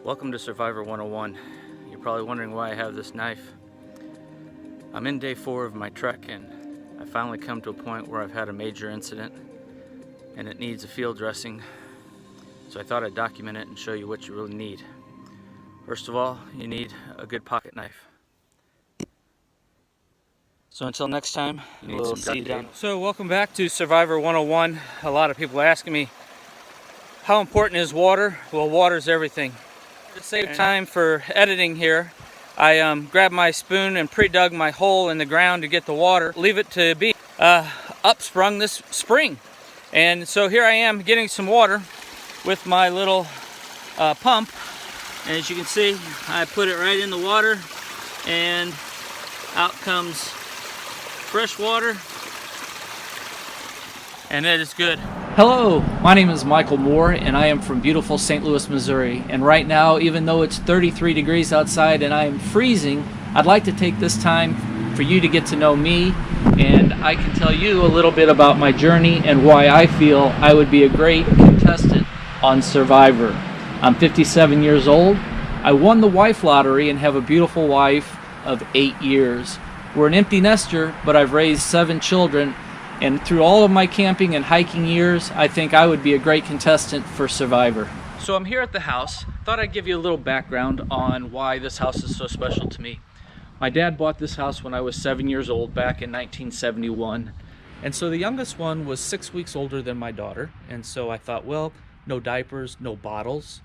Welcome to Survivor 101. You're probably wondering why I have this knife. I'm in day 4 of my trek and I finally come to a point where I've had a major incident and it needs a field dressing. So I thought I'd document it and show you what you really need. First of all, you need a good pocket knife. So until next time, you need some duct tape. So welcome back to Survivor 101. A lot of people are asking me, how important is water? Well, water's everything. To save time for editing here, I grabbed my spoon and pre-dug my hole in the ground to get the water. Leave it to be upsprung this spring. And so here I am getting some water with my little pump. And as you can see, I put it right in the water and out comes fresh water. And it is good. Hello, my name is Michael Moore and I am from beautiful St. Louis, Missouri. And right now, even though it's 33 degrees outside and I am freezing, I'd like to take this time for you to get to know me, and I can tell you a little bit about my journey and why I feel I would be a great contestant on Survivor. I'm 57 years old. I won the wife lottery and have a beautiful wife of 8 years. We're an empty nester, but I've raised 7 children. And through all of my camping and hiking years, I think I would be a great contestant for Survivor. So I'm here at the house. Thought I'd give you a little background on why this house is so special to me. My dad bought this house when I was 7 years old back in 1971. And so the youngest one was 6 weeks older than my daughter. And so I thought, well, no diapers, no bottles.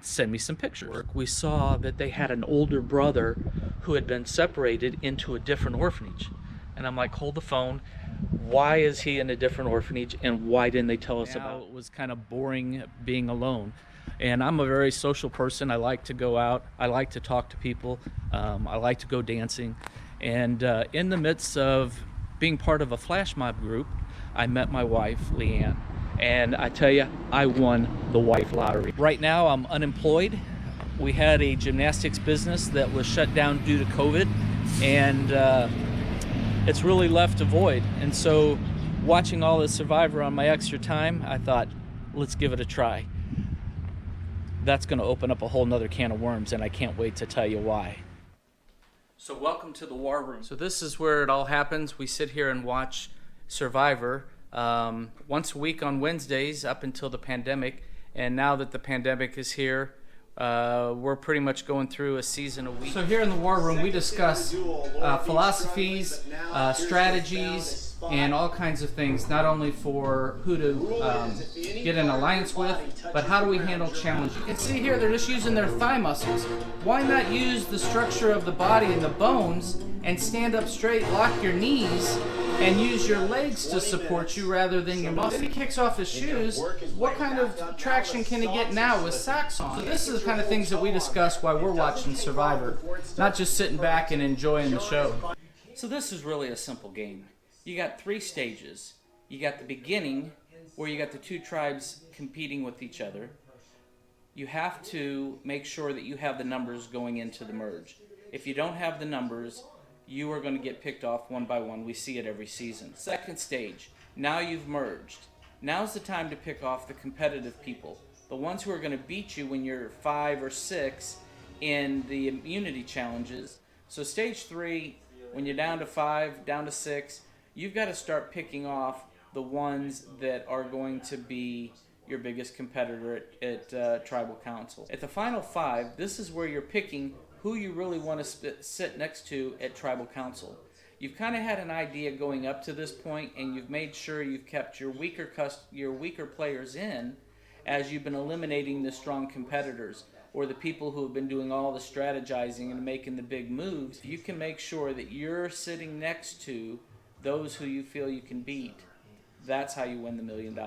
Send me some pictures. We saw that they had an older brother who had been separated into a different orphanage. And I'm like, hold the phone. Why is he in a different orphanage and why didn't they tell us about it? It was kind of boring being alone. And I'm a very social person. I like to go out. I like to talk to people. I like to go dancing. And in the midst of being part of a flash mob group, I met my wife, Leanne. And I tell you, I won the wife lottery. Right now, I'm unemployed. We had a gymnastics business that was shut down due to COVID. And it's really left a void. And so watching all this Survivor on my extra time, I thought, let's give it a try. That's going to open up a whole nother can of worms, and I can't wait to tell you why. So welcome to the War Room. So this is where it all happens. We sit here and watch Survivor once a week on Wednesdays up until the pandemic. And now that the pandemic is here, we're pretty much going through a season a week. So here in the War Room, we discuss philosophies, strategies, and all kinds of things, not only for who to get an alliance with, but how do we handle challenges. You can see here they're just using their thigh muscles. Why not use the structure of the body and the bones and stand up straight, lock your knees, and use your legs to support you rather than your muscles. If he kicks off his shoes, what kind of traction can he get now with socks on? So this is the kind of things that we discuss while we're watching Survivor, not just sitting back and enjoying the show. So this is really a simple game. You got 3 stages. You got the beginning, where you got the 2 tribes competing with each other. You have to make sure that you have the numbers going into the merge. If you don't have the numbers, you are going to get picked off one by one. We see it every season. Second stage, now you've merged. Now's the time to pick off the competitive people, the ones who are going to beat you when you're 5 or 6 in the immunity challenges. So stage 3, when you're down to 5, down to 6, you've got to start picking off the ones that are going to be your biggest competitor at Tribal Council. At the final 5, this is where you're picking who you really want to sit next to at Tribal Council. You've kind of had an idea going up to this point, and you've made sure you've kept your weaker players in as you've been eliminating the strong competitors or the people who have been doing all the strategizing and making the big moves. You can make sure that you're sitting next to those who you feel you can beat. That's how you win the $1 million.